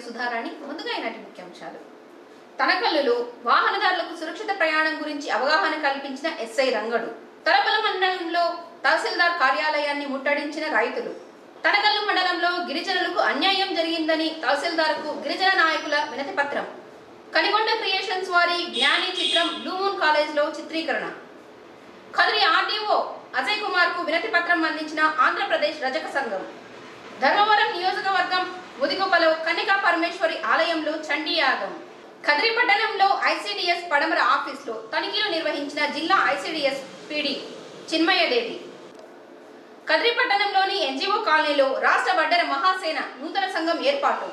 సుధారాణి. ముందుగా ఈనాటి ముఖ్యాంశాలు. తనకల్లులో వాహనదారులకు సురక్షిత ప్రయాణం గురించి అవగాహన కల్పించిన ఎస్ఐ రంగడు. తలపల మండలంలో తహసీల్దార్ కార్యాలయాన్ని ముట్టడించిన రైతులు. తనకల్లు మండలంలో గిరిజనులకు అన్యాయం జరిగిందని తహసీల్దార్కు గిరిజన నాయకుల వినతి పత్రం. కనిగొండ క్రియేషన్స్ వారి జ్ఞాని చిత్రం బ్లూ మూన్ కాలేజ్లో చిత్రీకరణ. కదిరి ఆర్డీఓ అజయ్ కుమార్ కు వినతి పత్రం అందించిన ఆంధ్రప్రదేశ్ రజక సంఘం. ధర్మవరం నియోజకవర్గం ముదిగొప్పలో కన్యకా పరమేశ్వరి ఆలయంలో చండీ యాగం. కదిరి పట్టణంలో ఐసీడీఎస్ పడమర ఆఫీసులో తనిఖీలు నిర్వహించిన జిల్లా ఐసీడీఎస్ పీడీ చిన్మయ్యదేవి. కదిరి పట్టణంలోని ఎన్జీఓ కాలనీలో రాష్ట్ర వడ్డెర మహాసేన నూతన సంఘం ఏర్పాటు.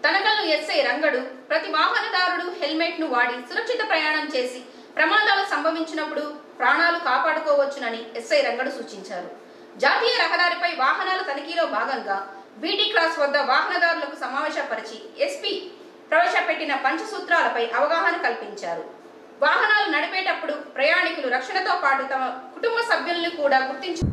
తనకల్లు ఎస్ఐ రంగడు ప్రతి వాహనదారుడు హెల్మెట్ ను వాడి సురక్షిత ప్రయాణం చేసి ప్రమాదాలు సంభవించినప్పుడు ప్రాణాలు కాపాడుకోవచ్చునని ఎస్ఐ రంగడు సూచించారు. జాతీయ రహదారిపై వాహనాల తనిఖీలో భాగంగా బీటీ క్రాస్ వద్ద వాహనదారులకు సమావేశపరిచి ఎస్పీ ప్రవేశపెట్టిన పంచసూత్రాలపై అవగాహన కల్పించారు. వాహనాలు నడిపేటప్పుడు ప్రయాణికులు రక్షణతో పాటు తమ కుటుంబ సభ్యులను కూడా గుర్తించు.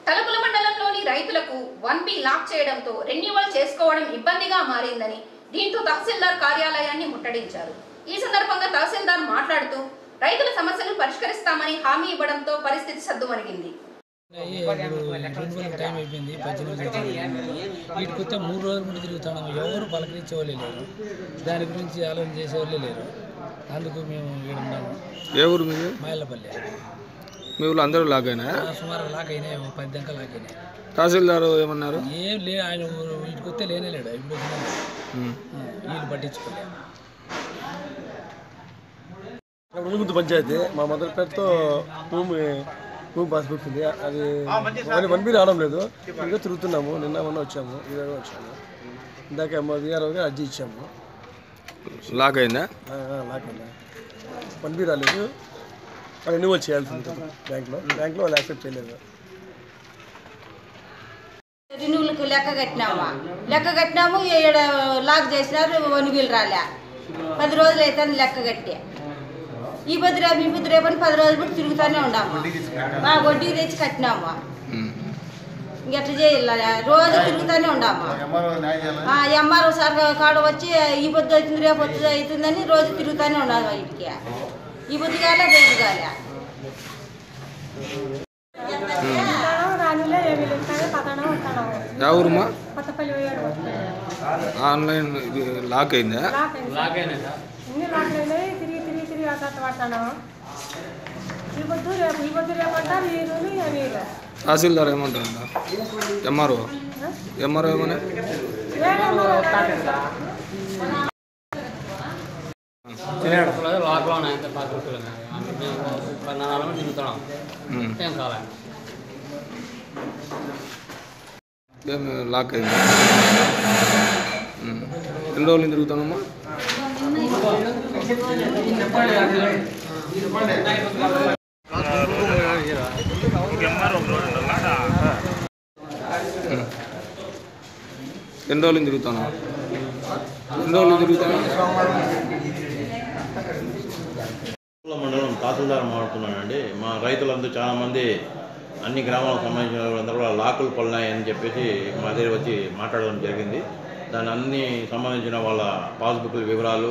తలుపుల మండలంలోని రైతులకు 1B లాక్ చేయడంతో రెన్యువల్ చేసుకోవడం ఇబ్బందిగా మారిందని, దీంతో తహసీల్దార్ కార్యాలయాన్ని ముట్టడించారు. ఈ సందర్భంగా తహసీల్దార్ మాట్లాడుతూ రైతుల సమస్యలను పరిష్కరిస్తామని హామీ ఇవ్వడంతో పరిస్థితి సద్దుమణిగింది. టైం అయిపోయింది, 18 వీటికి వస్తే 3 రోజుల ముందు తిరుగుతాము. ఎవరు పలకరించేవాళ్ళే లేరు, దాని గురించి ఆలోచన చేసేవాళ్ళే లేరు. అందుకు మేము ఉన్నాము. ఏ ఊరు మీరు? మైళ్ళపల్లి. మీ ఊళ్ళో అందరూ లాక్ అయినా? సుమారు లాక్ అయినాయి, 10 దాకా లాక్ అయినాయి. తహసీల్దారు ఏమన్నారు? ఏం లే, ఆయన వీటికి వస్తే లేనే లేడు. ఇప్పుడు వీళ్ళు పట్టించుకోలే. ముందు పంచాయతీ మా మొదటిపేటతో భూమి పాస్బుక్ ఉంది. అది 1B రావడం లేదు. ఇంకా తిరుగుతున్నాము. నిన్న మొన్న వచ్చాము, ఈరోజు వచ్చాము. ఇందాక వీఆర్ఓగా అర్జీ ఇచ్చాము. లాక్ అయిందా? లాక్ అయిందా? 1B రాలేదు. రెన్యువల్ చేయాల్సి ఉంటుంది బ్యాంక్లో వాళ్ళు యాక్సెప్ట్ చేయలేదు. రెన్యువల్కి లెక్క కట్టినాము. లాక్ చేసినారు. 1B రాలే. 10 రోజులు అయితే లెక్క కట్టి ఈ పొద్దు రేపని 10 రోజులు కూడా తిరుగుతూనే ఉన్నాము. మా వడ్డీ తెచ్చి కట్టినాము. ఇంకెట్లా చేయాలి? రోజు తిరుగుతూనే ఉన్నాము. ఎంఆర్ఓ సార్ కాడ వచ్చి ఈ పొద్దు అవుతుంది, రేపు పొద్దు అవుతుందని రోజు తిరుగుతూనే ఉన్నాము. ఇంటికి ఈ పొద్దు కాలే, రేపు కాలే. ఎవరుమా? ఆన్లైన్ లాక్ అయిందా? తహసీల్దార్ ఏమంటారు? ఎంఆర్ఓ ఏమన్నా? లాక్డౌన్ అయితే 10 రోజులు తిరుగుతున్నాం. ఏం కావాలి? లాక్ అయిందా? ఎన్ని రోజులు తిరుగుతానమ్మా? ఎన్ని రోజులు తిరుగుతాను? మండలం తహసీల్దార్ మాట్లాడుతున్నానండి. మా రైతులందరూ చాలామంది అన్ని గ్రామాలకు సంబంధించిన వాళ్ళందరూ కూడా లాకులు పడినాయని చెప్పేసి మా దగ్గర వచ్చి మాట్లాడడం జరిగింది. దాని అన్ని సంబంధించిన వాళ్ళ పాస్బుక్ల వివరాలు,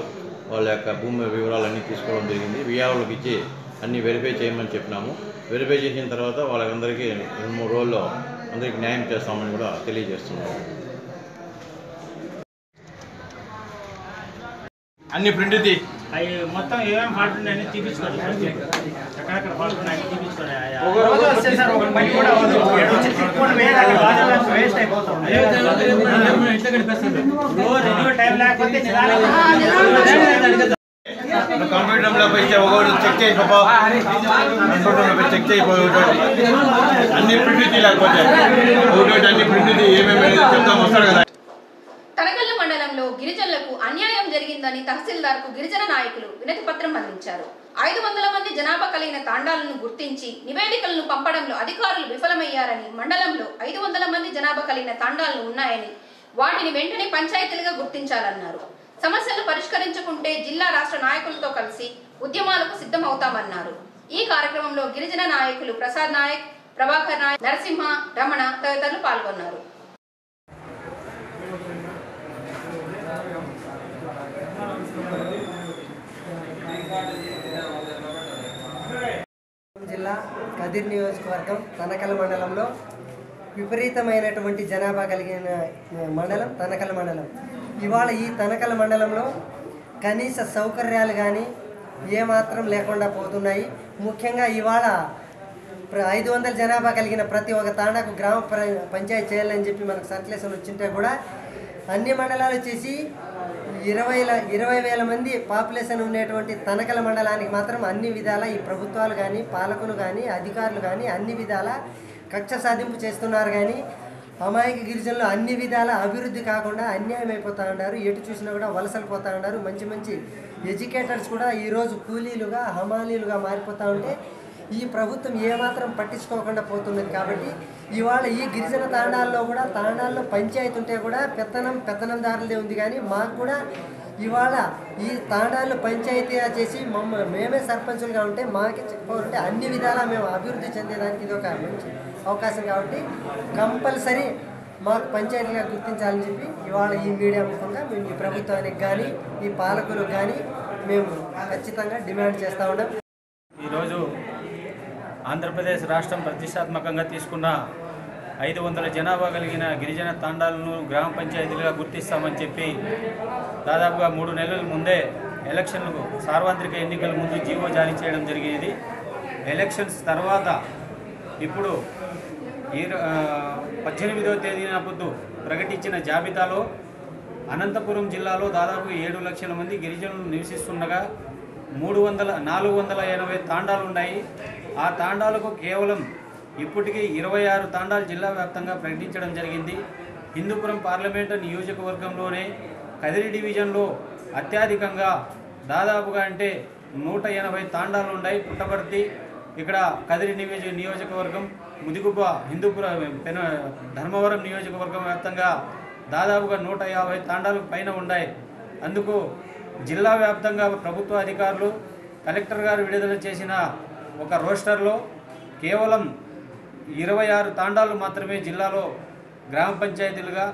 వాళ్ళ యొక్క భూమి వివరాలు అన్నీ తీసుకోవడం జరిగింది. విఆర్ఓలకు ఇచ్చి అన్నీ వెరిఫై చేయమని చెప్పినాము. వెరిఫై చేసిన తర్వాత వాళ్ళందరికీ 2-3 రోజుల్లో అందరికీ న్యాయం చేస్తామని కూడా తెలియజేస్తున్నాము. అన్ని ప్రింట్ అవి మొత్తం ఏమేమి ఫాల్ట్ ఉన్నాయని చూపించుకోండి. ఎక్కడెక్కడ ఫాల్ట్ ఉన్నాయని చూపించుకోండి. టైం లేకపోతే కంప్యూటర్లో పెట్టి ఒకటి చెక్ చేయకపో, కంప్యూటర్లో చెక్ చేయకపోయి అన్ని ప్రింట్ లేకపోతే ఒకటి అన్ని ప్రింట్ ఏమేమి చెప్తాం వస్తాడు కదా. తనకల్లు మండలంలో గిరిజనులకు అన్యాయం జరిగిందని తహసీల్దార్కు గిరిజన నాయకులు వినతి పత్రం అందించారు. 500 మంది జనాభా కలిగిన తాండాలను గుర్తించి నివేదికలను పంపడంలో అధికారులు విఫలమయ్యారని, మండలంలో 500 మంది జనాభా కలిగిన తాండాలు ఉన్నాయని వాటిని వెంటనే పంచాయతీలుగా గుర్తించాలన్నారు. సమస్యలు పరిష్కరించుకుంటే జిల్లా రాష్ట్ర నాయకులతో కలిసి ఉద్యమాలకు సిద్ధమవుతామన్నారు. ఈ కార్యక్రమంలో గిరిజన నాయకులు ప్రసాద్ నాయక్, ప్రభాకర్ నాయక్, నరసింహ, రమణ తదితరులు పాల్గొన్నారు. జిల్లా కదిర్ నియోజకవర్గం తనకల మండలంలో విపరీతమైనటువంటి జనాభా కలిగిన మండలం తనకల మండలం. ఇవాళ ఈ తనకల మండలంలో కనీస సౌకర్యాలు కానీ ఏమాత్రం లేకుండా పోతున్నాయి. ముఖ్యంగా ఇవాళ 500 జనాభా కలిగిన ప్రతి ఒక్క తాండాకు గ్రామ పంచాయతీ చేయాలని చెప్పి మనకు సర్క్యులేషన్ వచ్చింటే కూడా అన్ని మండలాలు చేసి 20,000 మంది పాపులేషన్ ఉండేటువంటి తనకల మండలానికి మాత్రం అన్ని విధాల ఈ ప్రభుత్వాలు కానీ పాలకులు కానీ అధికారులు కానీ అన్ని విధాల కక్ష సాధింపు చేస్తున్నారు. కానీ అమాయక గిరిజనులు అన్ని విధాల అభివృద్ధి కాకుండా అన్యాయం అయిపోతూ ఉన్నారు. ఎటు చూసినా కూడా వలసలు పోతూ ఉన్నారు. మంచి మంచి ఎడ్యుకేటర్స్ కూడా ఈరోజు కూలీలుగా హమాలీలుగా మారిపోతూ ఉంటే ఈ ప్రభుత్వం ఏమాత్రం పట్టించుకోకుండా పోతున్నది. కాబట్టి ఇవాళ ఈ గిరిజన తాండాల్లో కూడా తాండాల్లో పంచాయతీ ఉంటే కూడా పెత్తనందారులదే ఉంది. కానీ మాకు కూడా ఇవాళ ఈ తాండాల్లో పంచాయతీ చేసి మేమే సర్పంచులుగా ఉంటే మాకు చెప్పాలంటే అన్ని విధాలా మేము అభివృద్ధి చెందేదానికి ఇది ఒక మంచి అవకాశం. కాబట్టి కంపల్సరీ మాకు పంచాయతీగా గుర్తించాలని చెప్పి ఇవాళ ఈ మీడియా ముఖంగా మేము ఈ ప్రభుత్వానికి కానీ ఈ పాలకులకు కానీ మేము ఖచ్చితంగా డిమాండ్ చేస్తూ ఉన్నాం. ఈరోజు ఆంధ్రప్రదేశ్ రాష్ట్రం ప్రతిష్టాత్మకంగా తీసుకున్న 500 జనాభా కలిగిన గిరిజన తాండాలను గ్రామ పంచాయతీలుగా గుర్తిస్తామని చెప్పి దాదాపుగా 3 నెలల ముందే ఎలక్షన్లకు సార్వత్రిక ఎన్నికల ముందు జీవో జారీ చేయడం జరిగేది. ఎలక్షన్స్ తర్వాత ఇప్పుడు 18వ తేదీన పొద్దు ప్రకటించిన జాబితాలో అనంతపురం జిల్లాలో దాదాపు 7 లక్షల మంది గిరిజనులు నివసిస్తుండగా 480 తాండాలు ఉన్నాయి. ఆ తాండాలకు కేవలం ఇప్పటికీ 26 తాండాలు జిల్లా వ్యాప్తంగా ప్రకటించడం జరిగింది. హిందూపురం పార్లమెంటు నియోజకవర్గంలోనే కదిరి డివిజన్లో అత్యధికంగా దాదాపుగా అంటే 180 తాండాలు ఉన్నాయి. పుట్టపర్తి ఇక్కడ కదిరి నియోజకవర్గం, ముదిగుబ్బ హిందూపురం ధర్మవరం నియోజకవర్గం వ్యాప్తంగా దాదాపుగా 150 తాండాలకు పైన ఉన్నాయి. అందుకు జిల్లా వ్యాప్తంగా ప్రభుత్వ అధికారులు కలెక్టర్ గారు విడుదల చేసిన ఒక రోస్టర్లో కేవలం 26 తాండాలు మాత్రమే జిల్లాలో గ్రామ పంచాయతీలుగా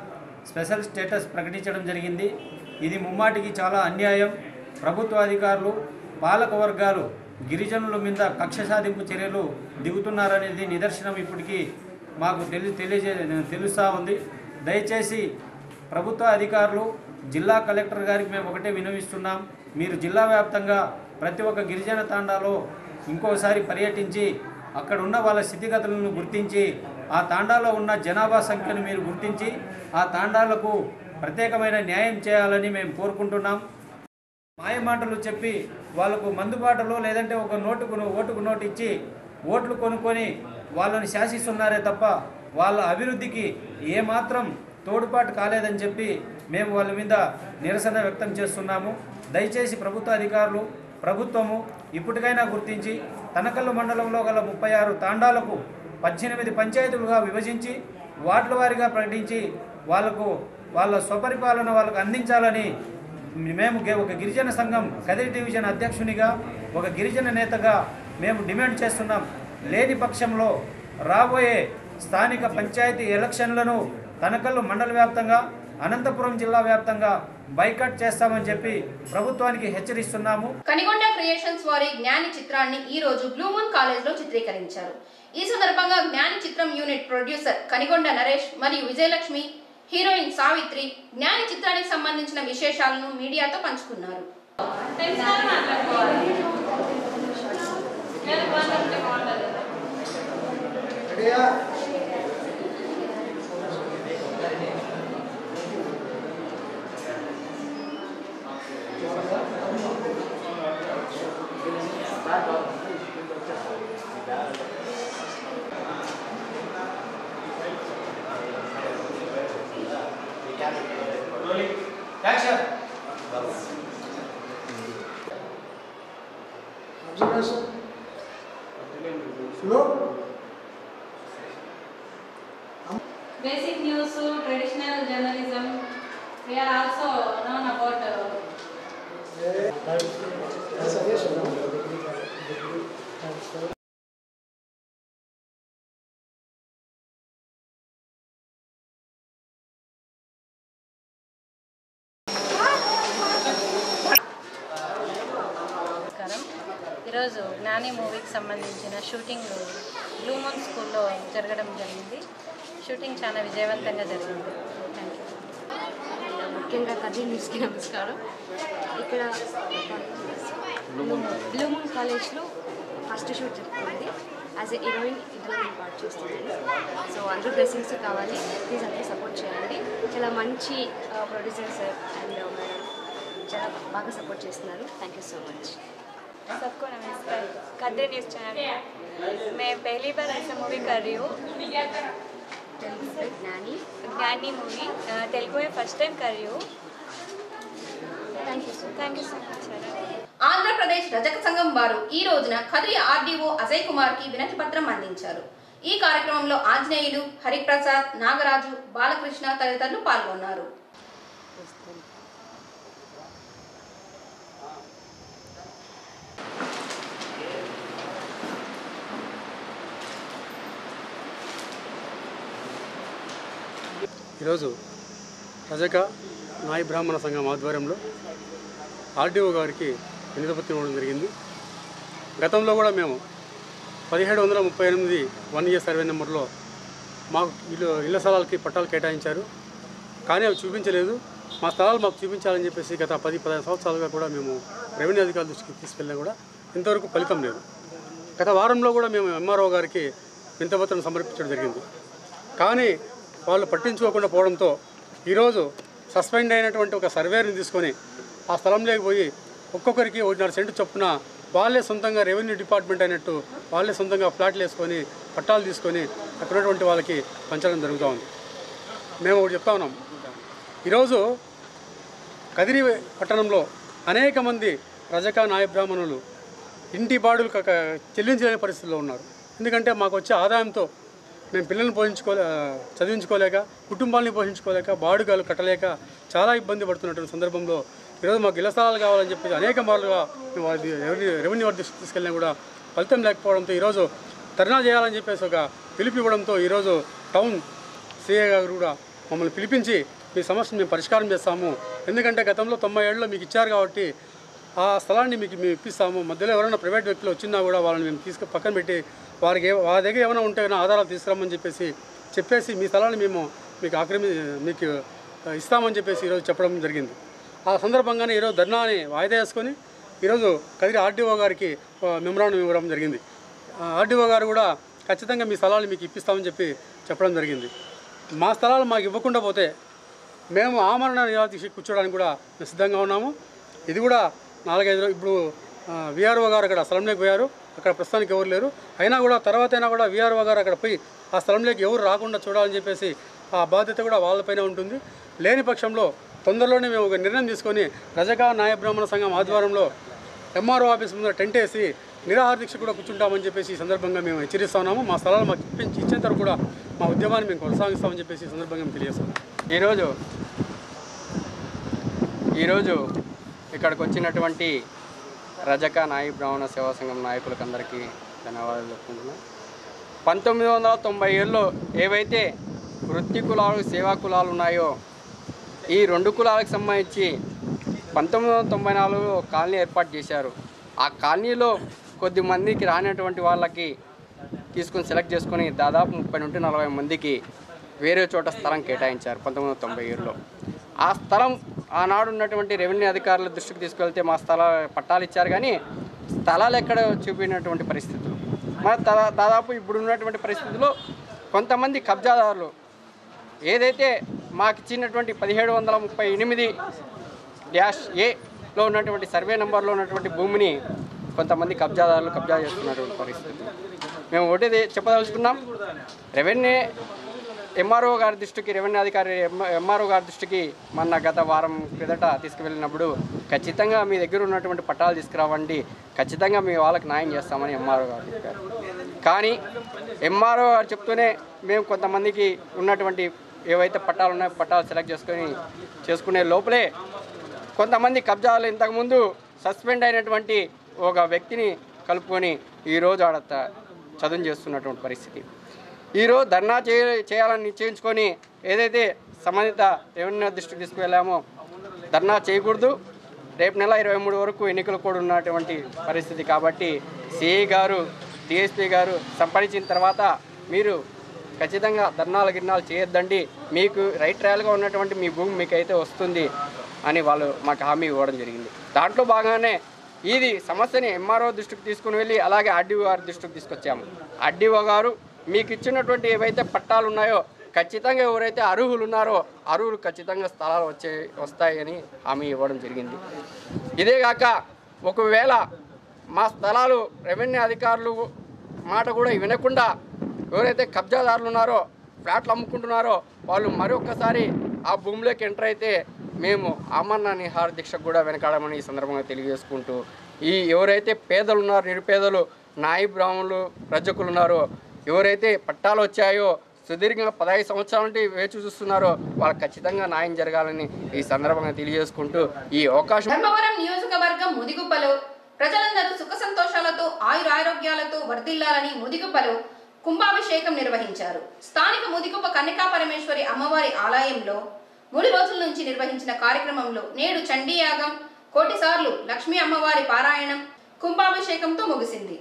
స్పెషల్ స్టేటస్ ప్రకటించడం జరిగింది. ఇది ముమ్మాటికి చాలా అన్యాయం. ప్రభుత్వ అధికారులు పాలక వర్గాలు గిరిజనుల మీద కక్ష సాధింపు చర్యలు దిగుతున్నారనేది నిదర్శనం ఇప్పటికీ మాకు తెలుస్తూ ఉంది. దయచేసి ప్రభుత్వ అధికారులు జిల్లా కలెక్టర్ గారికి మేము ఒకటే విన్నవిస్తున్నాం. మీరు జిల్లా వ్యాప్తంగా ప్రతి ఒక్క గిరిజన తాండాలో ఇంకోసారి పర్యటించి అక్కడ ఉన్న వాళ్ళ స్థితిగతులను గుర్తించి ఆ తాండాలో ఉన్న జనాభా సంఖ్యను మీరు గుర్తించి ఆ తాండాలకు ప్రత్యేకమైన న్యాయం చేయాలని మేము కోరుకుంటున్నాం. మాయమాటలు చెప్పి వాళ్ళకు మందుబాటలో లేదంటే ఒక ఓటుకు నోటు ఇచ్చి ఓట్లు కొనుక్కొని వాళ్ళని శాసిస్తున్నారే తప్ప వాళ్ళ అభివృద్ధికి ఏమాత్రం తోడ్పాటు కాలేదని చెప్పి మేము వాళ్ళ మీద నిరసన వ్యక్తం చేస్తున్నాము. దయచేసి ప్రభుత్వ అధికారులు ప్రభుత్వము ఇప్పటికైనా గుర్తించి తనకల్లు మండలంలో గల 36 తాండాలకు 18 పంచాయతీలుగా విభజించి వార్డుల వారీగా ప్రకటించి వాళ్ళ స్వపరిపాలన వాళ్ళకు అందించాలని మేము ఒక గిరిజన సంఘం కదిరి డివిజన్ అధ్యక్షునిగా ఒక గిరిజన నేతగా మేము డిమాండ్ చేస్తున్నాం. లేని పక్షంలో రాబోయే స్థానిక పంచాయతీ ఎలక్షన్లను తనకల్లు మండల వ్యాప్తంగా అనంతపురం జిల్లా వ్యాప్తంగా బైకట్ చేస్తామని చెప్పి ప్రభుత్వానికి హెచ్చరిస్తున్నాము. కనిగొండ క్రియేషన్స్ వారి జ్ఞాని చిత్రాన్ని ఈ రోజు బ్లూ మూన్ కాలేజ్ లో చిత్రీకరించారు. ఈ సందర్భంగా జ్ఞాని చిత్రం యూనిట్ ప్రొడ్యూసర్ కనిగొండ నరేష్ మరియు విజయలక్ష్మి, హీరోయిన్ సావిత్రి జ్ఞాని చిత్రానికి సంబంధించిన విశేషాలను మీడియాతో పంచుకున్నారు. Action! Basic news, traditional journalism. We are also known about. ఈరోజు జ్ఞాని మూవీకి సంబంధించిన షూటింగ్ బ్లూ మూన్ స్కూల్లో జరగడం జరిగింది. షూటింగ్ చాలా విజయవంతంగా జరిగింది. Thank you. ముఖ్యంగా కథ న్యూస్కి నమస్కారం. ఇక్కడ బ్లూ మూన్ కాలేజ్లో ఫస్ట్ షూట్ జరుగుతుంది. యాజ్ ఎ హీరోయిన్ ఇందులో నేను పార్ట్ చేస్తున్నాను. సో అందరూ బ్లెస్సింగ్స్ కావాలి, ప్లీజ్ అందరూ సపోర్ట్ చేయండి. చాలా మంచి ప్రొడ్యూసర్ సార్ అండ్ మేడం చాలా బాగా సపోర్ట్ చేస్తున్నారు. Thank you so much. सबको नमस्कार. कद्री न्यूज़ चैनल मैं पहली बार ऐसा मूवी कर रही हूँ. ज्ञानी मूवी तेलुगु में फर्स्ट टाइम कर रही हूँ. Thank you so much. Andhra Pradesh రజక సంఘం వారు ఈ రోజున కదిరి ఆర్డీఓ అజయ్ కుమార్ కి వినతి పత్రం అందించారు. ఈ కార్యక్రమంలో ఆంజనేయులు, హరిప్రసాద్, నాగరాజు, బాలకృష్ణ తదితరులు పాల్గొన్నారు. ఈరోజు రజక నాయ బ్రాహ్మణ సంఘం ఆధ్వర్యంలో ఆర్డీఓ గారికి వినతిపత్రం ఇవ్వడం జరిగింది. గతంలో కూడా మేము 1738 1 ఇయర్ సర్వే నెంబర్లో మాకు ఇళ్ల స్థలాలకి పట్టాలు కేటాయించారు. కానీ అవి చూపించలేదు. మా స్థలాలు మాకు చూపించాలని చెప్పేసి గత 10-15 సంవత్సరాలుగా కూడా మేము రెవెన్యూ అధికారుల దృష్టికి తీసుకెళ్ళినా కూడా ఇంతవరకు ఫలితం లేదు. గత వారంలో కూడా మేము ఎంఆర్ఓ గారికి వినతిపత్రం సమర్పించడం జరిగింది. కానీ వాళ్ళు పట్టించుకోకుండా పోవడంతో ఈరోజు సస్పెండ్ అయినటువంటి ఒక సర్వేని తీసుకొని ఆ స్థలంలోకి పోయి ఒక్కొక్కరికి 1.5 సెంటు చొప్పున వాళ్ళే సొంతంగా రెవెన్యూ డిపార్ట్మెంట్ అయినట్టు వాళ్ళే సొంతంగా ఫ్లాట్లు వేసుకొని పట్టాలు తీసుకొని అక్కడ ఉన్నటువంటి వాళ్ళకి పంచడం జరుగుతూ ఉంది. మేము ఒకటి చెప్తా ఉన్నాం. ఈరోజు కదిరి పట్టణంలో అనేక మంది రజక నాయ బ్రాహ్మణులు ఇంటి బాడులు చెల్లించలేని పరిస్థితుల్లో ఉన్నారు. ఎందుకంటే మాకు వచ్చే ఆదాయంతో మేము పిల్లల్ని చదివించుకోలేక, కుటుంబాలని పోషించుకోలేక, బాడుగాలు కట్టలేక చాలా ఇబ్బంది పడుతున్నటువంటి సందర్భంలో ఈరోజు మాకు ఇళ్ల స్థలాలు కావాలని చెప్పి అనేక మార్లుగా మేము రెవెన్యూ వారి దృష్టికి తీసుకెళ్ళినా కూడా ఫలితం లేకపోవడంతో ఈరోజు ధర్నా చేయాలని చెప్పేసి ఒక పిలుపు ఇవ్వడంతో ఈరోజు టౌన్ సిఐ గారు కూడా మమ్మల్ని పిలిపించి మీ సమస్యను మేము పరిష్కారం చేస్తాము, ఎందుకంటే గతంలో 90 ఏళ్ళలో మీకు ఇచ్చారు కాబట్టి ఆ స్థలాన్ని మేము ఇప్పిస్తాము, మధ్యలో ఎవరైనా ప్రైవేట్ వ్యక్తులు వచ్చినా కూడా వాళ్ళని మేము పక్కన పెట్టి వారి దగ్గర ఏమైనా ఉంటే ఆధారాలు తీసుకురామని చెప్పేసి మీ స్థలాన్ని మేము మీకు ఇస్తామని చెప్పేసి ఈరోజు చెప్పడం జరిగింది. ఆ సందర్భంగానే ఈరోజు ధర్నాని వాయిదా వేసుకొని ఈరోజు కదిరి ఆర్డీఓ గారికి మెమరాండం ఇవ్వడం జరిగింది. ఆర్డీఓ గారు కూడా ఖచ్చితంగా మీ స్థలాలు మీకు ఇప్పిస్తామని చెప్పడం జరిగింది. మా స్థలాలు మాకు ఇవ్వకుండా పోతే మేము ఆమరణ నిరాదీక్ష కూర్చోడానికి కూడా మేము సిద్ధంగా ఉన్నాము. ఇది కూడా 4-5 రోజులు ఇప్పుడు విఆర్ఓ గారు అక్కడ స్థలంలోకి పోయారు. అక్కడ ప్రస్తుతానికి ఎవరు లేరు. అయినా కూడా తర్వాతైనా కూడా విఆర్ఓ గారు అక్కడ పోయి ఆ స్థలంలోకి ఎవరు రాకుండా చూడాలని చెప్పేసి ఆ బాధ్యత కూడా వాళ్ళపైన ఉంటుంది. లేని పక్షంలో తొందరలోనే మేము ఒక నిర్ణయం తీసుకొని రజక నాయ బ్రాహ్మణ సంఘం ఆధ్వర్యంలో ఎంఆర్ఓ ఆఫీస్ ముందు టెంట్ వేసి నిరాహార దీక్ష కూడా కూర్చుంటామని చెప్పేసి ఈ సందర్భంగా మేము హెచ్చరిస్తా ఉన్నాము. మా స్థలాలు మాకు ఇచ్చేంత వరకు కూడా మా ఉద్యమాన్ని మేము కొనసాగిస్తామని చెప్పేసి ఈ సందర్భంగా మేము తెలియజేస్తాం. ఈరోజు ఇక్కడికి వచ్చినటువంటి రజక నాయ బ్రాహ్మణ సేవా సంఘం నాయకులకు అందరికీ ధన్యవాదాలు చెప్పుకుంటున్నాం. 1997లో ఏవైతే వృత్తి కులాలు, సేవా కులాలు ఉన్నాయో ఈ 2 కులాలకు సంబంధించి 1994లో కాలనీ ఏర్పాటు చేశారు. ఆ కాలనీలో కొద్ది మందికి రానటువంటి వాళ్ళకి తీసుకొని సెలెక్ట్ చేసుకొని దాదాపు 30 నుండి 40 మందికి వేరే చోట స్థలం కేటాయించారు 1997లో. ఆ స్థలం ఆనాడు ఉన్నటువంటి రెవెన్యూ అధికారుల దృష్టికి తీసుకెళ్తే మా పట్టాలు ఇచ్చారు, కానీ స్థలాలు ఎక్కడ చూపినటువంటి పరిస్థితులు. మరి దాదాపు ఇప్పుడు ఉన్నటువంటి పరిస్థితుల్లో కొంతమంది కబ్జాదారులు ఏదైతే మాకు ఇచ్చినటువంటి 1738-A ఉన్నటువంటి సర్వే నెంబర్లో ఉన్నటువంటి భూమిని కొంతమంది కబ్జాదారులు కబ్జా చేస్తున్నటువంటి పరిస్థితి. మేము ఒకటి చెప్పదలుచుకున్నాం, రెవెన్యూ ఎంఆర్ఓ గారి దృష్టికి, రెవెన్యూ అధికారి ఎంఆర్ఓ గారి దృష్టికి మొన్న గత వారం క్రిందట తీసుకువెళ్ళినప్పుడు ఖచ్చితంగా మీ దగ్గర ఉన్నటువంటి పట్టాలు తీసుకురావండి, ఖచ్చితంగా మీ వాళ్ళకి న్యాయం చేస్తామని ఎంఆర్ఓ గారు చెప్పారు. కానీ ఎంఆర్ఓ గారు చెప్తూనే మేము కొంతమందికి ఉన్నటువంటి ఏవైతే పట్టాలు ఉన్నాయో పట్టాలు సెలెక్ట్ చేసుకునే లోపలే కొంతమంది కబ్జాలు ఇంతకుముందు సస్పెండ్ అయినటువంటి ఒక వ్యక్తిని కలుపుకొని ఈరోజు ఆడ చదువు చేస్తున్నటువంటి పరిస్థితి. ఈరోజు ధర్నా చేయాలని నిశ్చయించుకొని ఏదైతే సంబంధిత రెవెన్యూ దృష్టికి తీసుకువెళ్ళామో ధర్నా చేయకూడదు, రేపు నెల 23 వరకు ఎన్నికలు కూడా ఉన్నటువంటి పరిస్థితి కాబట్టి సిఐ గారు డిఎస్పీ గారు సంప్రదించిన తర్వాత మీరు ఖచ్చితంగా ధర్నాలు గిర్నాలు చేయొద్దండి, మీకు రైట్ ట్రయల్గా ఉన్నటువంటి మీ భూమి మీకైతే వస్తుంది అని వాళ్ళు మాకు హామీ ఇవ్వడం జరిగింది. దాంట్లో భాగంగానే ఇది సమస్యని ఎంఆర్ఓ దృష్టికి తీసుకుని వెళ్ళి అలాగే ఆర్డీఓ గారి దృష్టికి తీసుకొచ్చాము. ఆర్డీఓ గారు మీకు ఇచ్చినటువంటి ఏవైతే పట్టాలు ఉన్నాయో ఖచ్చితంగా ఎవరైతే అర్హులు ఉన్నారో అర్హులు ఖచ్చితంగా స్థలాలు వస్తాయని హామీ ఇవ్వడం జరిగింది. ఇదేగాక ఒకవేళ మా స్థలాలు రెవెన్యూ అధికారులు మాట కూడా వినకుండా ఎవరైతే కబ్జాదారులు ఉన్నారో ఫ్లాట్లు అమ్ముకుంటున్నారో వాళ్ళు మరొకసారి ఆ భూమిలోకి ఎంటర్ అయితే మేము ఆమరణ నిరాహార దీక్షకు కూడా వెనకాడమని ఈ సందర్భంగా తెలియజేసుకుంటూ ఈ ఎవరైతే పేదలు ఉన్నారో నిరుపేదలు నాయి బ్రాహ్మణులు రజకులు ఉన్నారో ఎవరైతే పట్టాలు వచ్చాయో సుదీర్ఘంగా 15 సంవత్సరాల నుండి వేచి చూస్తున్నారో వాళ్ళకి ఖచ్చితంగా న్యాయం జరగాలని ఈ సందర్భంగా తెలియజేసుకుంటూ ఈ అవకాశం. ధర్మవరం నియోజకవర్గం ముదిగుప్పలో ప్రజలందరూ సుఖ సంతోషాలతో ఆయురారోగ్యాలతో వర్ధిల్లాలని ముదిగుప్పలో కుంభాభిషేకం నిర్వహించారు. స్థానిక ముదిగుప్ప కన్యకా పరమేశ్వరి అమ్మవారి ఆలయంలో 3 రోజుల నుంచి నిర్వహించిన కార్యక్రమంలో నేడు చండీయాగం, కోటిసార్లు లక్ష్మీ అమ్మవారి పారాయణం కుంభాభిషేకంతో ముగిసింది.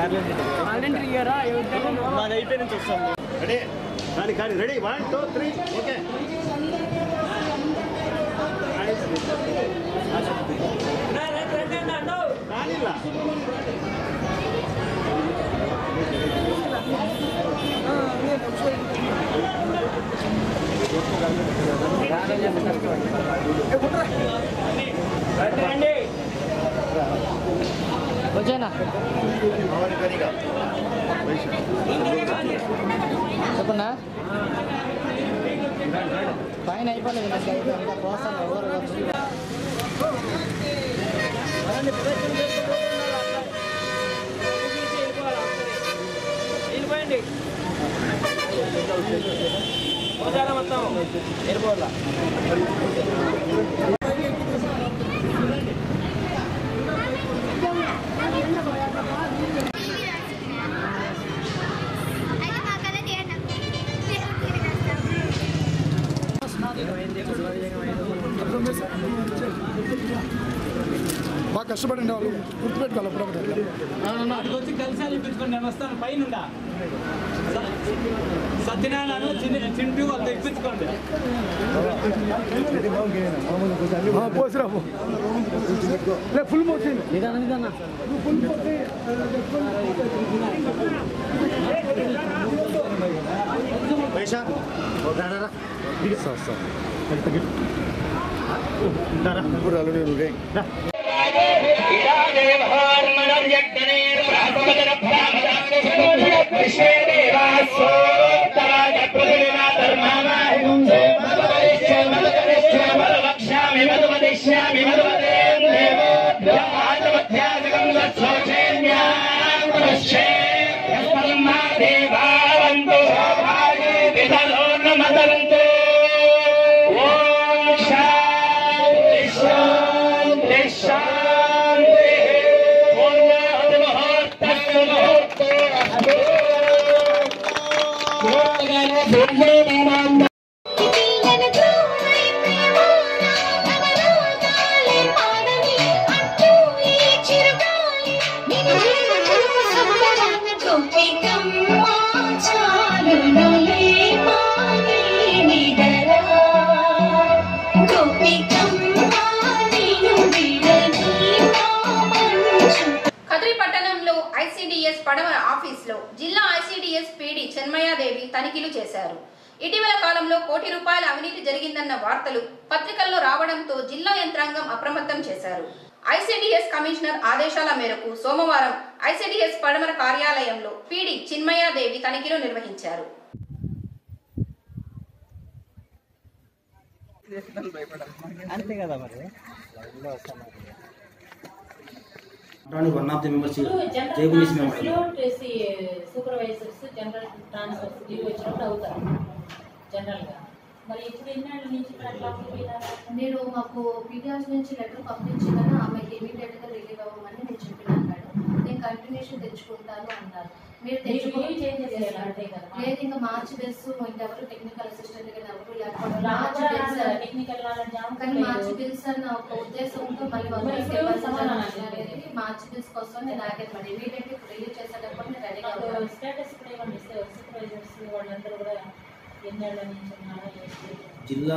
వాలంటీర్ ఇయ్యారా మాది అయిపోయి నుంచి వస్తాము రెడీ కానీ కానీ రెడీ 1 2 3 ఓకే వచ్చేనా చెప్పన్నా పైన అయిపోలేదు ప్రోత్సాహం ఎవరు వెళ్ళిపోయండి మొత్తం వెళ్ళిపోవాలా బాగా కష్టపడండి వాళ్ళు గుర్తుపెట్టుకోవాలి అక్కడికి వచ్చి కలిసి ఇప్పించుకోండి నేను వస్తాను పైన సత్యనారాయణ చింటూ వాళ్ళతో ఇప్పించుకోండి పోసిరా ఫుల్ పోసింది ఫుల్ పోసి పైసా పడమర ఆఫీసులో జిల్లా ఐసిడిఎస్ పీడి చెన్మయాదేవి తనిఖీలు చేశారు. ఇటీవల కాలంలో కోటి రూపాయల అవినీతి జరిగిందన్న వార్తలు పత్రికల్లో రావడంతో జిల్లా యంత్రాంగం అప్రమత్తం చేశారు. ఐసిడిఎస్ కమిషనర్ ఆదేశాల మేరకు సోమవారం ఐసిడిఎస్ పడమర కార్యాలయంలో పీడి చిన్మయాదేవి తనిఖీలు నిర్వహించారు. అంతే కదా మరి one of the members JBS member supervisors general transfers leave వచ్చినప్పుడు అవుతారు జనరల్గా. మరి ఇప్పుడు ఎన్నాళ్ళ నుంచి నేను మాకు పీడియాస్ నుంచి లెటర్ పంపించిందని ఆమెకి ఇమీడియట్గా రిలీవ్ అవ్వమని నేను చెప్పినాను మేడం. నేను కంటిన్యూషన్ తెచ్చుకుంటాను అన్నారు. మీరు తెచ్చుకోవాలి లేదు ఇంకా మార్చి బెల్స్ ఇంకెవరు టెక్నికల్ అసిస్టెంట్ కానీ ఎవరు లేకపోతే టెక్నికల్ కానీ మార్చి బిల్స్ అన్న ఒక ఉద్దేశంతో మళ్ళీ మార్చి బిల్స్ కోసం నేను ఆగేది మేడం. ఇమీడియట్గా రిలీవ్ చేసేటప్పుడు నేను రెడీగా స్టేటస్ కూడా ఇవ్వండి. సూపర్వైజర్స్ వాళ్ళందరూ కూడా ఎన్నేళ్ళ నుంచి ఉన్నారో జిల్లా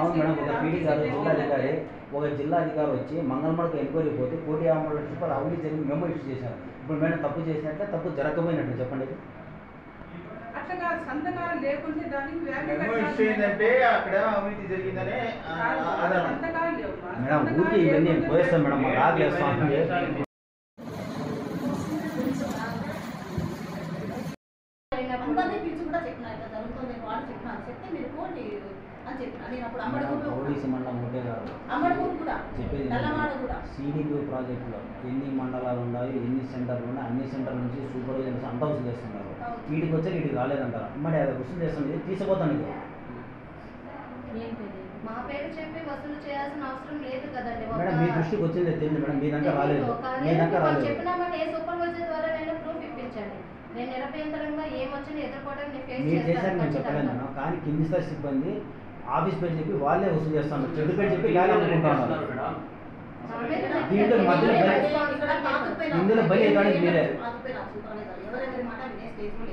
అవును మేడం. ఒక పీడీ గారు జిల్లాధికారి ఒక జిల్లాధికారి వచ్చి మంగళమడకు ఎంక్వైరీ పోతే 1,50,00,000 రూపాయలు అవినీతి జరిగి మెమో ఇష్యూ చేశారు. ఇప్పుడు మేడం తప్పు చేసినట్లే తప్పు జరగకపోయినట్టు చెప్పండి. అట్లా సంతకాలు లేకుంటే దానికి అక్కడ అవినీతి జరిగిందనే మేడం ఊరికి ఇవన్నీ పోయేస్తాం మేడం. మాకు ఆగలేస్తాం. అందరినీ పిలిచి కూడా చెప్పినారు కదా జరుగుతుంది వాడు చెప్పినాను చెప్తే మీరు పోండి అని చెప్పిన. నేను అప్పుడు పోలీసు మండలం ఒకటే కాదు చెప్పేది సిడిపి ప్రాజెక్టులో ఎన్ని మండలాలు ఉన్నాయి, ఎన్ని సెంటర్లు ఉన్నాయి, అన్ని సెంటర్ల నుంచి సూపర్వైజర్స్ అంతా వసూలు చేస్తున్నారు. వీటికి వచ్చి వీటికి రాలేదంటారు. మరి అది వసూలు చేస్తుంది తీసుకోతాను. ఇది మా పేరు చెప్పి వసూలు చేయాల్సిన అవసరం లేదు కదండి. మేడం మీ దృష్టికి వచ్చింది తెలియదు మేడం. మీ దాకా రాలేదు. మీ దాకా రాలేదు చెప్పినామని ఏ సూపర్వైజర్ ద్వారా నేను ప్రూఫ్ ఇప్పించండి. నేను నిరభ్యంతరంగా ఏమొచ్చినా ఎదుర్కోవడానికి నేను ఫేస్ మీరు చేశారు చేస్తాను నేను చెప్పలేను ఖచ్చితంగా. మేడం, కానీ కింది స్థాయి సిబ్బంది ఆఫీస్ పేరు చెప్పి వాళ్ళే వసూలు చేస్తున్నారు, చెడు పేరు చెప్పి వాళ్ళే అమ్ముకుంటున్నారు. దీంట్లో మధ్యలో ఇందులో బలి ఎక్కడానికి మీరే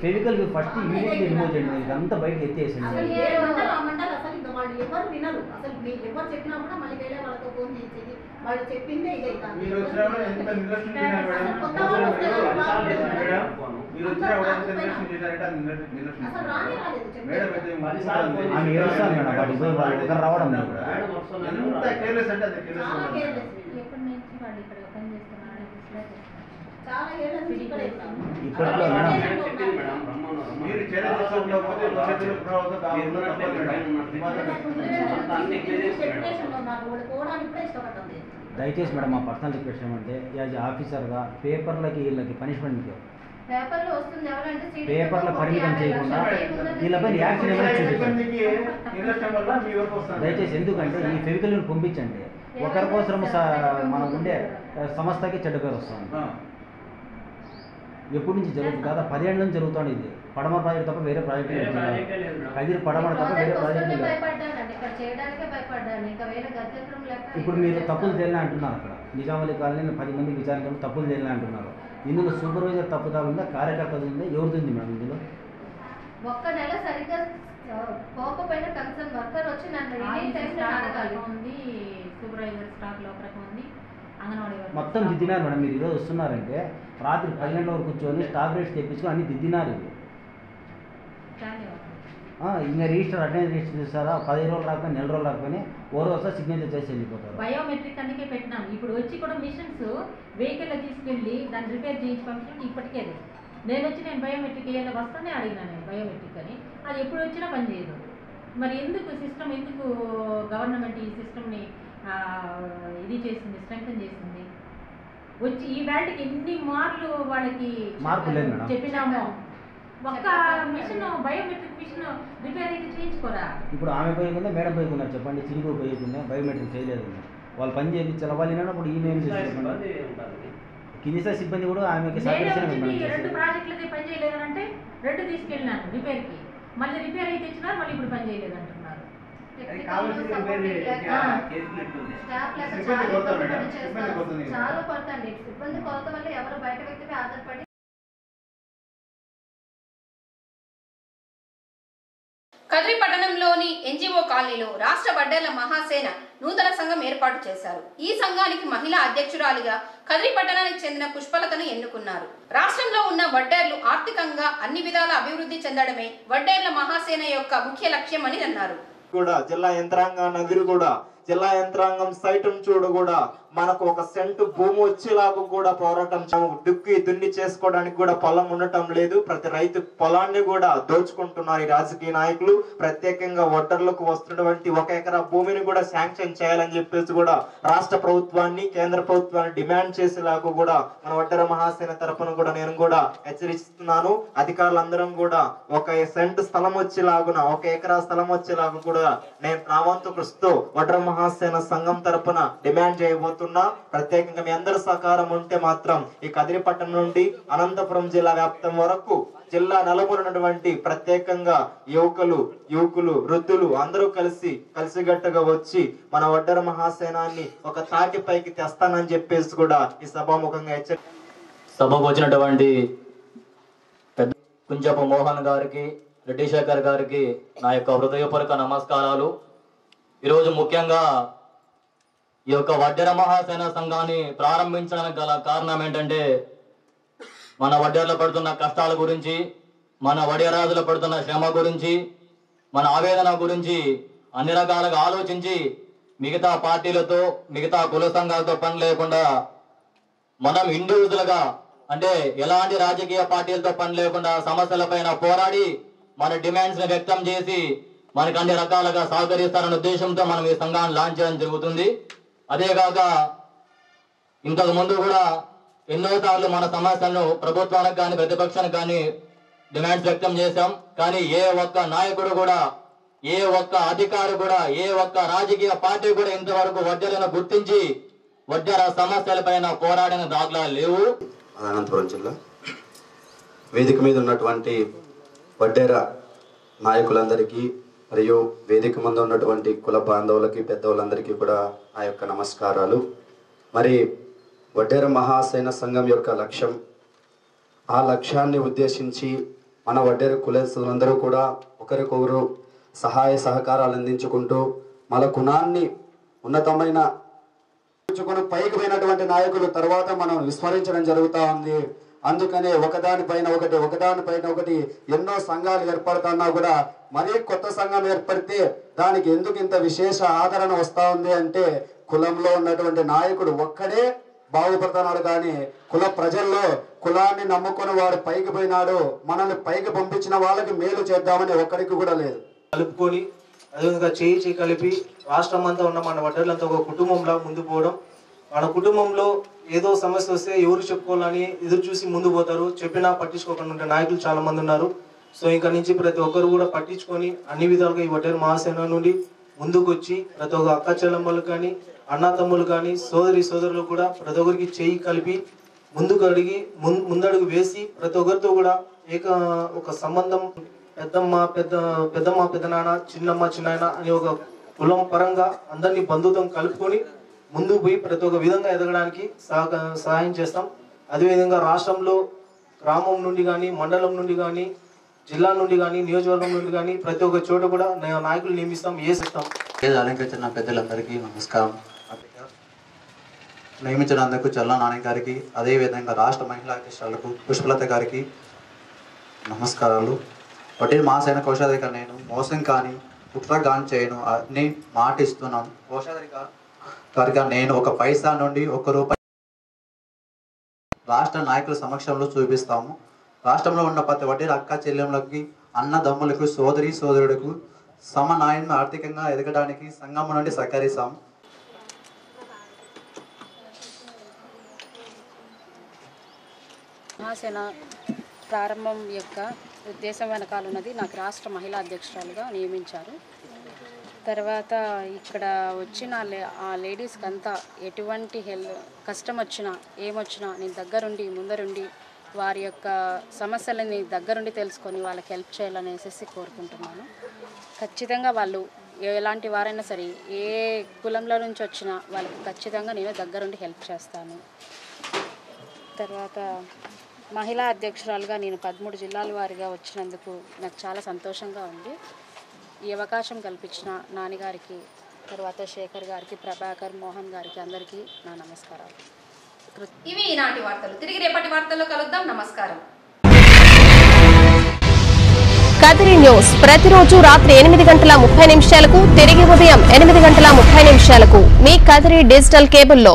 ఫెవికల్ ఫస్ట్ ఇమీడియట్లీ రిమూవ్ చేయండి, ఇదంతా బయటకు ఎత్తేసండి. అసలు ఏ మండలం ఆ మండలం అసలు ఇంకా వాళ్ళు ఎవరు వినరు. అసలు మీరు ఎవరు చెప్పినా కూడా మళ్ళీ వేరే వాళ్ళతో ఫోన్ చేసేది, వాళ్ళు చెప్పిందే ఇదే కాదు. మీరు వచ్చినా కూడా ఎంత నిర్లక్ష్యం చేశారు మేడం? మీరు వచ్చినా కూడా ఎంత నిర్లక్ష్యం చేశారంటే అది నిర్లక్ష్యం. అసలు రానే రాలేదు మేడం అయితే ఆమె ఏడుస్తారు మేడం, వాటి పోయి వాళ్ళు ఒకరు రావడం లేదు. ఎంత కేర్లెస్ అంటే అంత చాలా కేర్లెస్. కేర్లెస్. ఎప్పటి నుంచి వాళ్ళు ఇక్కడ పని చేస్తున్నారు చాలా ఏళ్ళ నుంచి ఇక్కడే ఉన్నారు. ఇప్పట్లో మేడం మీరు చర్య తీసుకోకపోతే భవిష్యత్తులో ప్రభావితం కాకుండా తప్పదు సెపరేషన్లో ఉన్నారు, వాళ్ళు పోవడానికి కూడా ఇష్టపడ్డం లేదు. దయచేసి మేడం మా పర్సనల్ రిక్వెస్ట్ ఏమంటే యాజ్ ఆఫీసర్గా పేపర్లకి వీళ్ళకి పనిష్మెంట్ పేపర్లో వస్తుంది ఎవరంటే సీడీ పేపర్లో పరిమితం చేయకుండా వీళ్ళపై యాక్షన్ ఏమైనా చూపించండి దయచేసి. ఎందుకంటే ఈ ఫెవికల్ని పంపించండి, ఒకరి కోసం మనం ఉండే సంస్థకి చెడ్డ పేరు వస్తుంది. ఎప్పటి నుంచి జరుగుతుంది కదా, 10 ఏళ్ళ నుంచి జరుగుతుంది ఇది. పడమర ప్రాజెక్ట్ తప్ప వేరే ప్రాజెక్ట్ కదిరి పడమర తప్ప వేరే ప్రాజెక్ట్ లేదు. భయపడ్డానండి, ఇక్కడ చేయడానికే భయపడ్డాను, ఇంకా వేరే గత్యంతరం లేక. ఇప్పుడు మీరు తప్పులు తేలినా అంటున్నారు, అక్కడ నిజామలి కాలనీ 10 మందికి విచారణ తప్పులు తేలినా అంటున్నారు. ఇందులో సూపర్వైజర్ తప్పుదా ఉందా, కార్యకర్తలు ఉందా, ఎవరిది మేడం ఇందులో? ఒక్క నెల సరిగ్గా పోకపోయినా కన్సర్న్ వర్కర్ వచ్చి నన్ను ఎనీ టైం అడగాలి. ఉంది సూపర్వైజర్ స్టాఫ్ లో ఒక రకం ఉంది, అంగన్వాడీ మొత్తం దిద్దినారు మేడం. మీరు ఈరోజు వస్తున్నారంటే రాత్రి 10 గంటల వరకు కూర్చొని స్టాక్ రేట్స్ తెప్పించుకొని అన్ని దిద్దినారు. ఇంకా రిజిస్టర్ అటెండెన్స్ రిజిస్టర్ చేస్తారా, 10 రోజులు రాకపోయినా 1 నెల రోజులు రాకపోయినా ఓరో వస్తా సిగ్నేచర్ చేసి వెళ్ళిపోతారు. బయోమెట్రిక్ అందుకే పెట్టినాం. ఇప్పుడు వచ్చి కూడా మిషన్స్ వెహికల్లో తీసుకెళ్ళి దాన్ని రిపేర్ చేయించి పంపించడం ఇప్పటికే నేను బయోమెట్రిక్ వేయాలి వస్తానే అడిగినాను నేను బయోమెట్రిక్ అని, అది ఎప్పుడు వచ్చినా పనిచేయదు. మరి ఎందుకు సిస్టమ్, ఎందుకు గవర్నమెంట్ ఈ సిస్టమ్ని ఇది చేసింది, స్ట్రెంగ్తన్ చేసింది? వచ్చి ఈ వేళకి ఎన్ని మార్లు వాళ్ళకి మార్పు లేదు మేడం. చెప్పినామో ఒక్క మిషన్ బయోమెట్రిక్ మిషన్ రిపేర్ అయితే చేయించుకోరా. ఇప్పుడు ఆమె పోయకుండా మేడం పోయకున్నారు చెప్పండి, చిరుగు పోయకుండా బయోమెట్రిక్ చేయలేదు. వాళ్ళు పని చేయించాలి, వాళ్ళు వినప్పుడు ఈమెయిల్ చెప్పండి. కింది స్థాయి సిబ్బంది కూడా ఆమెకి సహకరించడం 2 ప్రాజెక్టులకి పని చేయలేదనంటే 2 తీసుకెళ్ళినాను రిపేర్కి, మళ్ళీ రిపేర్ అయితే ఇచ్చినారు, మళ్ళీ ఇప్పుడు పని చేయలేదు అంటున్నారు. చాలా కొరత అండి, సిబ్బంది కొరత వల్ల ఎవరు బయట వ్యక్తిపై ఆధారపడి. కదిరి పట్టణంలోని ఎన్జిఓ కాలనీలో రాష్ట్ర వడ్డేర్ల మహాసేన నూతన సంఘం ఏర్పాటు చేశారు. ఈ సంఘానికి మహిళా అధ్యక్షురాలిగా కదిరి పట్టణానికి చెందిన పుష్పలతను ఎన్నుకున్నారు. రాష్ట్రంలో ఉన్న వడ్డేర్లు ఆర్థికంగా అన్ని విధాల అభివృద్ధి చెందడమే వడ్డేర్ల మహాసేన యొక్క ముఖ్య లక్ష్యమని అన్నారు. కూడా జిల్లా యంత్రాంగాన్ని కూడా జిల్లా యంత్రాంగం సైతం చూడు కూడా మనకు ఒక సెంటు భూమి వచ్చేలాగా కూడా పోరాటం దుక్కి దున్ని చేసుకోవడానికి కూడా పొలం ఉండటం లేదు. ప్రతి రైతు పొలాన్ని కూడా దోచుకుంటున్నారు ఈ రాజకీయ నాయకులు. ప్రత్యేకంగా వడ్డర్లకు వస్తున్నటువంటి 1 ఎకరా భూమిని కూడా శాంక్షన్ చేయాలని చెప్పేసి కూడా రాష్ట్ర ప్రభుత్వాన్ని కేంద్ర ప్రభుత్వాన్ని డిమాండ్ చేసేలాగా కూడా మన వడ్డెర మహాసేన తరఫున కూడా నేను కూడా హెచ్చరిస్తున్నాను. అధికారులందరం కూడా 1 సెంటు స్థలం వచ్చేలాగున 1 ఎకరా స్థలం వచ్చేలాగా కూడా నేను నా వంతు కృషితో వడ్డెర మహాసేన సంఘం తరఫున డిమాండ్ చేయబోతున్నా. ప్రత్యేకంగా మీ అందరి సహకారం ఉంటే మాత్రం ఈ కదిరిపట్టణం నుండి అనంతపురం జిల్లా వ్యాప్తం వరకు జిల్లా నలుమూలనటువంటి ప్రత్యేకంగా యువకులు వృద్ధులు అందరూ కలిసిగట్టుగా వచ్చి మన వడ్డెర మహాసేనాన్ని ఒక తాటిపైకి తెస్తానని చెప్పేసి కూడా ఈ సభాముఖంగా సభకు వచ్చినటువంటి పెద్ద కుంజపు మోహన్ గారికి, రెడ్డి శేఖర్ గారికి నా యొక్క హృదయపూర్వక నమస్కారాలు. ఈరోజు ముఖ్యంగా ఈ యొక్క వడ్డెర మహాసేన సంఘాన్ని ప్రారంభించడానికి గల కారణం ఏంటంటే మన వడ్డెర్లు పడుతున్న కష్టాల గురించి, మన వడ్డెరాజులు పడుతున్న శ్రమ గురించి, మన ఆవేదన గురించి అన్ని రకాలుగా ఆలోచించి మిగతా పార్టీలతో మిగతా కుల సంఘాలతో పని లేకుండా మనం ఇండివిజువల్గా అంటే ఎలాంటి రాజకీయ పార్టీలతో పని లేకుండా సమస్యలపైన పోరాడి మన డిమాండ్స్ ని వ్యక్తం చేసి మనకు అన్ని రకాలుగా సహకరిస్తారనే ఉద్దేశంతో మనం ఈ సంఘాన్ని లాంచ్ చేయడం జరుగుతుంది. అదేగాక ఇంతకు ముందు కూడా ఎన్నోసార్లు మన సమస్యలను ప్రభుత్వానికి కానీ ప్రతిపక్షానికి కానీ డిమాండ్స్ వ్యక్తం చేశాం. కానీ ఏ ఒక్క నాయకుడు కూడా, ఏ ఒక్క అధికారి కూడా, ఏ ఒక్క రాజకీయ పార్టీ కూడా ఇంతవరకు వడ్డెలను గుర్తించి వడ్డెర సమస్యలపైన పోరాడిన దాఖలాలు లేవు. అనంతపురం జిల్లా వేదిక మీద ఉన్నటువంటి వడ్డేర నాయకులందరికీ మరియు వేదిక ముందు ఉన్నటువంటి కుల బాంధవులకి పెద్దవాళ్ళందరికీ కూడా నా యొక్క నమస్కారాలు. మరి వడ్డేర మహాసేన సంఘం యొక్క లక్ష్యం, ఆ లక్ష్యాన్ని ఉద్దేశించి మన వడ్డేర కులస్తులందరూ కూడా ఒకరికొకరు సహాయ సహకారాలు అందించుకుంటూ మన కులాన్ని ఉన్నతమైన పైకి పోయినటువంటి నాయకులు తర్వాత మనం విస్మరించడం జరుగుతూ ఉంది. అందుకనే ఒకదానిపైన ఒకటి ఎన్నో సంఘాలు ఏర్పడుతున్నా కూడా మరీ కొత్త సంఘం ఏర్పడితే దానికి ఎందుకు ఇంత విశేష ఆదరణ వస్తూ ఉంది అంటే కులంలో ఉన్నటువంటి నాయకుడు ఒక్కడే బాగుపడుతున్నాడు, కానీ కుల ప్రజల్లో కులాన్ని నమ్ముకొని వాడు పైకి పోయినాడు, మనల్ని పైకి పంపించిన వాళ్ళకి మేలు చేద్దామని ఒక్కడికి కూడా లేదు. కలుపుకొని అదేవిధంగా చేయి కలిపి రాష్ట్రం అంతా ఉన్న మన వడ్డర్లంతా ఒక కుటుంబంలా ముందు పోవడం. మన కుటుంబంలో ఏదో సమస్య వస్తే ఎవరు చెప్పుకోవాలని ఎదురు చూసి ముందు పోతారు, చెప్పినా పట్టించుకోకుండా ఉండే నాయకులు చాలా మంది ఉన్నారు. సో ఇంకా నుంచి ప్రతి ఒక్కరు కూడా పట్టించుకొని అన్ని విధాలుగా ఈ వడ్డేర మహాసేన నుండి ముందుకు వచ్చి ప్రతి ఒక్క అక్క చెల్లెమ్మలు కానీ అన్న తమ్ములు కానీ సోదరులు కూడా ప్రతి ఒక్కరికి చేయి కలిపి ముందడుగు వేసి ప్రతి ఒక్కరితో కూడా ఒక సంబంధం పెద్దమ్మ పెద్దనాన్న చిన్నమ్మ చిన్నాయన అని ఒక కులం పరంగా అందరినీ బంధుత్వం కలుపుకొని ముందుకు పోయి ప్రతి ఒక్క విధంగా ఎదగడానికి సహాయం చేస్తాం. అదేవిధంగా రాష్ట్రంలో గ్రామం నుండి కానీ మండలం నుండి కానీ జిల్లా నుండి కానీ నియోజకవర్గం నుండి కానీ ప్రతి ఒక్క చోట కూడా నాయకులు నియమిస్తాం, చేస్తాం. అలంకరించిన పెద్దలందరికీ నమస్కారం. నియమించినందుకు చల్లా నాని గారికి, అదేవిధంగా రాష్ట్ర మహిళా అధ్యక్షులకు పుష్పలత గారికి నమస్కారాలు. వడ్డేర మహాసేన కోశాధికారి నేను మోసం కానీ కుట్ర కానీ చేయను అని మాట ఇస్తున్నాను. కోశాధికారిగా నేను ఒక పైసా నుండి ₹1 రాష్ట్ర నాయకుల సమక్షంలో చూపిస్తాము. రాష్ట్రంలో ఉన్న ప్రతి వడ్డేర అక్క చెల్లెములకి అన్నదమ్ములకు సోదరులకు సమన్యాయం ఆర్థికంగా ఎదగడానికి సంఘం నుండి సహకరిస్తాము. మహాసేన ప్రారంభం యొక్క ఉద్దేశం వెనకాల ఉన్నది నాకు రాష్ట్ర మహిళా అధ్యక్షురాలుగా నియమించారు. తర్వాత ఇక్కడ వచ్చిన ఆ లేడీస్కి అంతా ఎటువంటి కష్టం వచ్చినా ఏమొచ్చినా నేను ముందరుండి వారి యొక్క సమస్యలని దగ్గరుండి తెలుసుకొని వాళ్ళకి హెల్ప్ చేయాలనేసి కోరుకుంటున్నాను. ఖచ్చితంగా వాళ్ళు ఎలాంటి వారైనా సరే ఏ కులంలో నుంచి వచ్చినా వాళ్ళకి ఖచ్చితంగా నేను దగ్గరుండి హెల్ప్ చేస్తాను. తర్వాత మహిళా అధ్యక్షురాలుగా నేను 13 జిల్లాల వారిగా వచ్చినందుకు నాకు చాలా సంతోషంగా ఉంది. ఈ అవకాశం కల్పించిన నాన్నగారికి, తర్వాత శేఖర్ గారికి, ప్రభాకర్, మోహన్ గారికి అందరికీ నా నమస్కారాలు. ఇవి ఈనాటి వార్తలు. తిరిగి రేపటి వార్తల్లో కలుద్దాం. నమస్కారం. కదిరి న్యూస్ ప్రతిరోజు రాత్రి 8:30 తిరిగి ఉదయం 8:30 మీ కదిరి డిజిటల్ కేబుల్లో.